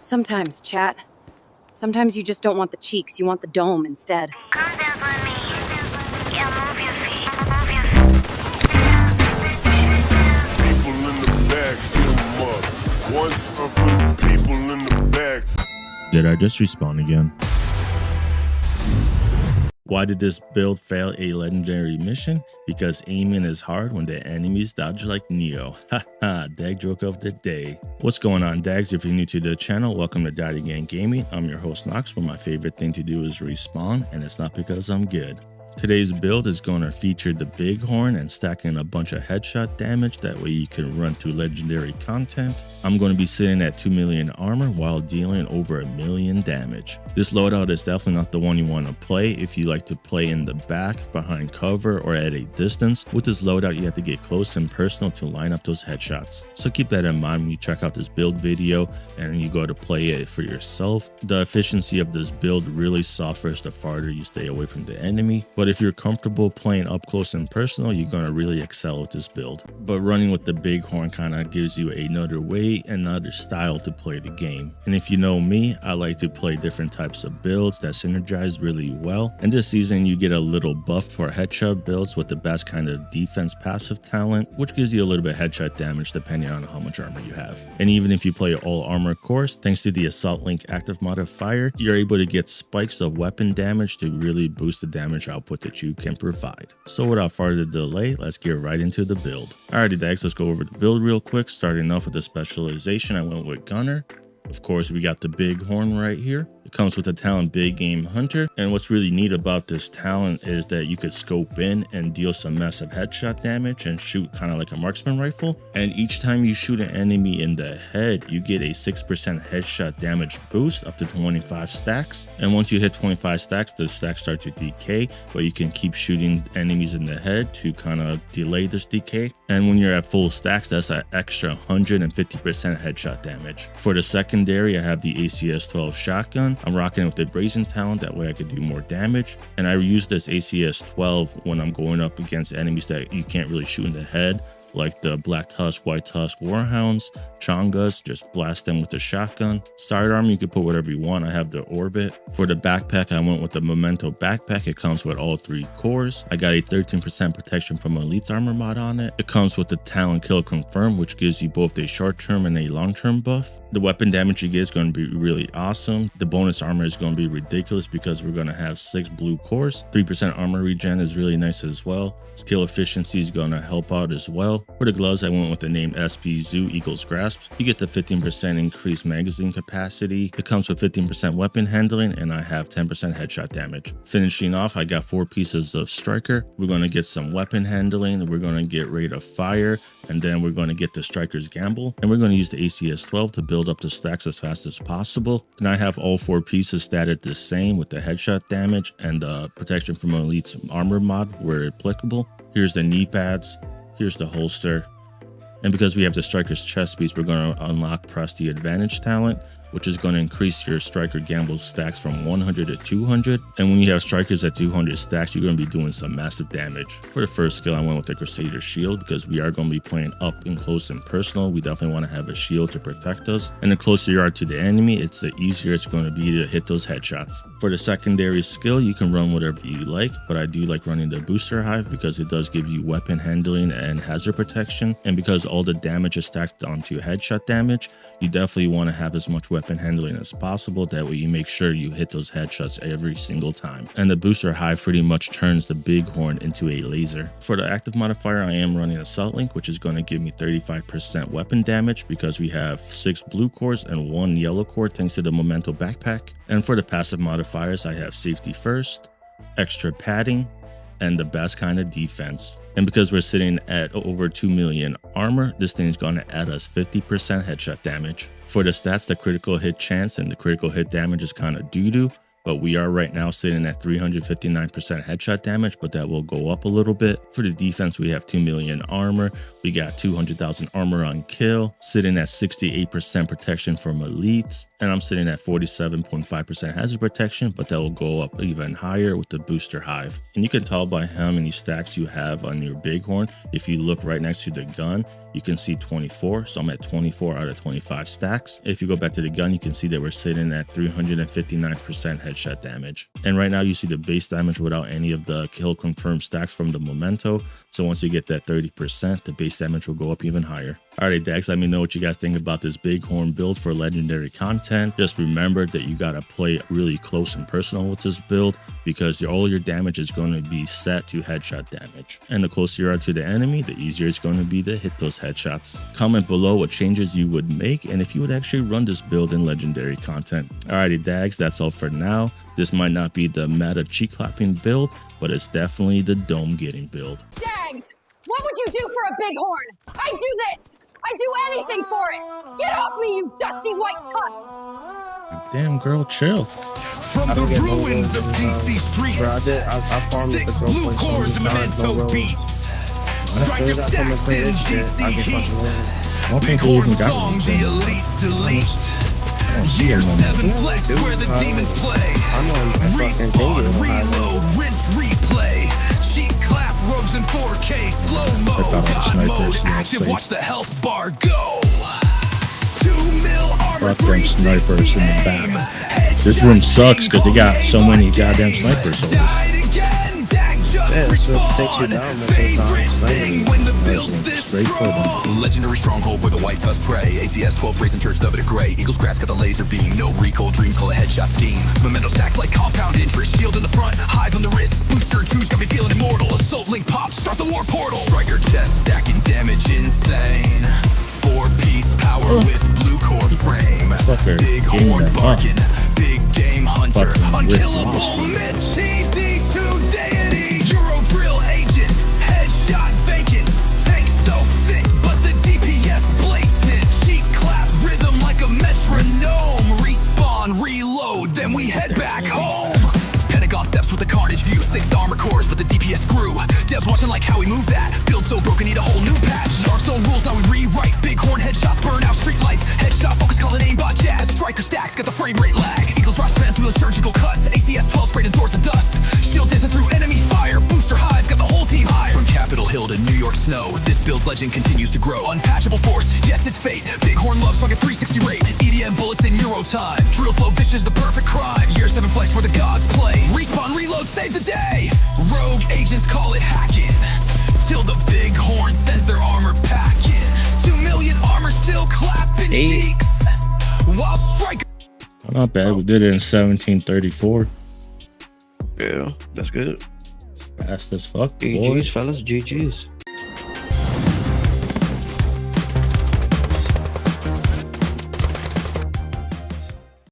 Sometimes, chat. Sometimes you just don't want the cheeks, you want the dome instead. Calm down for me. Yeah, move your feet. People in the back, give 'em up. One time for the people in the back. Did I just respawn again? Why did this build fail a legendary mission? Because aiming is hard when the enemies dodge like Neo. Haha, dag joke of the day. What's going on, dags? If you're new to the channel, welcome to Daddy Gang Gaming. I'm your host Nox, where my favorite thing to do is respawn, and it's not because I'm good. Today's build is going to feature the Bighorn and stacking a bunch of headshot damage, that way you can run through legendary content. I'm going to be sitting at 2 million armor while dealing over 1 million damage. This loadout is definitely not the one you want to play if you like to play in the back, behind cover, or at a distance. With this loadout, you have to get close and personal to line up those headshots. So keep that in mind when you check out this build video and you go to play it for yourself. The efficiency of this build really suffers the farther you stay away from the enemy, but if you're comfortable playing up close and personal, you're going to really excel with this build. But running with the Bighorn kind of gives you another way, another style to play the game. And if you know me, I like to play different types of builds that synergize really well. And this season, you get a little buff for headshot builds with the best kind of defense passive talent, which gives you a little bit of headshot damage depending on how much armor you have. And even if you play all armor course, thanks to the Assault Link active modifier, you're able to get spikes of weapon damage to really boost the damage output that you can provide. So without further delay, let's get right into the build. Alrighty, dags, let's go over the build real quick. Starting off with the specialization, I went with Gunner. Of course, we got the Bighorn right here. It comes with the talent Big Game Hunter, and what's really neat about this talent is that you could scope in and deal some massive headshot damage and shoot kind of like a marksman rifle. And each time you shoot an enemy in the head, you get a 6% headshot damage boost up to 25 stacks. And once you hit 25 stacks, the stacks start to decay, but you can keep shooting enemies in the head to kind of delay this decay. And when you're at full stacks, that's an extra 150% headshot damage. For the secondary, I have the ACS-12 shotgun. I'm rocking with the Brazen talent, that way I could do more damage. And I use this ACS-12 when I'm going up against enemies that you can't really shoot in the head, like the Black Tusk, White Tusk, Warhounds, Chongas. Just blast them with the shotgun. Sidearm, you can put whatever you want. I have the Orbit. For the backpack, I went with the Memento backpack. It comes with all 3 cores. I got a 13% protection from Elite Armor mod on it. It comes with the Talent Kill Confirm, which gives you both a short-term and a long-term buff. The weapon damage you get is going to be really awesome. The bonus armor is going to be ridiculous because we're going to have 6 blue cores. 3% armor regen is really nice as well. Skill efficiency is going to help out as well. For the gloves, I went with the name SP Zoo Eagles Grasp. You get the 15% increased magazine capacity. It comes with 15% weapon handling, and I have 10% headshot damage. Finishing off, I got 4 pieces of Striker. We're going to get some weapon handling. We're going to get Rate of Fire, and then we're going to get the Striker's Gamble. And we're going to use the ACS-12 to build up the stacks as fast as possible. And I have all 4 pieces statted the same with the headshot damage and the protection from Elite's armor mod where applicable. Here's the knee pads. Here's the holster. And because we have the Striker's chest piece, we're going to unlock Press the Advantage talent, which is going to increase your Striker Gamble stacks from 100 to 200. And when you have Strikers at 200 stacks, you're going to be doing some massive damage. For the first skill, I went with the Crusader Shield because we are going to be playing up and close and personal. We definitely want to have a shield to protect us. And the closer you are to the enemy, it's the easier it's going to be to hit those headshots. For the secondary skill, you can run whatever you like, but I do like running the Booster Hive because it does give you weapon handling and hazard protection. And because all the damage is stacked onto headshot damage, you definitely want to have as much weapon handling as possible. That way you make sure you hit those headshots every single time. And the Booster Hive pretty much turns the Bighorn into a laser. For the active modifier, I am running Assault Link, which is going to give me 35% weapon damage because we have 6 blue cores and 1 yellow core thanks to the Memento backpack. And for the passive modifiers, I have Safety First, Extra Padding, and the best kind of defense. And because we're sitting at over 2 million armor, this thing's going to add us 50% headshot damage. For the stats, the critical hit chance and the critical hit damage is kind of doo-doo, but we are right now sitting at 359% headshot damage, but that will go up a little bit. For the defense, we have 2 million armor. We got 200,000 armor on kill, sitting at 68% protection from elites, and I'm sitting at 47.5% hazard protection, but that will go up even higher with the Booster Hive. And you can tell by how many stacks you have on your Bighorn. If you look right next to the gun, you can see 24, so I'm at 24 out of 25 stacks. If you go back to the gun, you can see that we're sitting at 359% headshot damage. And right now you see the base damage without any of the kill confirmed stacks from the Memento. So once you get that 30%, the base damage will go up even higher. Alright, Dax, let me know what you guys think about this Bighorn build for legendary content. Just remember that you gotta play really close and personal with this build, because all your damage is going to be set to headshot damage. And the closer you are to the enemy, the easier it's going to be to hit those headshots. Comment below what changes you would make and if you would actually run this build in legendary content. Alrighty, Dags, that's all for now. This might not be the meta cheek clapping build, but it's definitely the dome getting build. Dags! What would you do for a bighorn? I do this! I do anything for it! Get off me, you dusty white tusks! Damn, girl, chill. From the ruins of DC streets, thick blue cores and Memento beats. Striker stacks in DC heat. Bighorn song, the elite delete. Year 7 flex where the demons play. Respawn, reload, rinse, replay. Cheat clap, rogues in 4K, slow-mo. God mode, active, watch the health bar go. 2 mil armor, Fuck them snipers in the back. This room sucks because they got so many goddamn sniper soldiers. Yeah, so it takes you down Straight for them. Legendary stronghold where the white tusk prey. ACS-12 brazen turns of it a gray. Eagle's grass got the laser beam. No recoil dreams call a headshot scheme. Memento stacks like compound interest. Shield in the front, hive on the wrist. Booster twos got me feeling immortal. Assault link pop, start the war portal. Striker chest stacking damage insane. 4-piece power with blue core frame. Bighorn barking, big game hunter. Unkillable mid-TD2 deity. Euro drill agent, headshot vacant. Tank so thick, but the DPS blatant. Cheek clap rhythm like a metronome. Respawn, reload, then we head back home. Pentagon steps with the carnage view. 6 armor cores, but the DPS grew. Devs watching like how we move that. Build so broken, need a whole new patch. Dark Zone rules, now we rewrite. Bighorn headshots, burn out streetlights. Headshot focus, call it aimbot jazz. Striker stacks, got the frame rate lag. Eagles rush fans, wheel surgical cuts. ACS-12 sprayed in doors of dust. Shield dancing through enemy fire. Booster Hive, got the whole team high. From Capitol Hill to New York snow, this build's legend continues to grow. Unpatchable force, yes it's fate. Bighorn loves fucking 360 rate. EDM bullets in Euro time. Drill flow vicious, the perfect crime. Year 7 flex where the gods play. Respawn, reload, save the day. Rogue agents call it hacking. Till the Bighorn sends their armor packing. 2 million armor still clapping cheeks. While Striker. Not bad. We did it in 1734. Yeah, that's good. It's fast as fuck. GG's, fellas. GG's.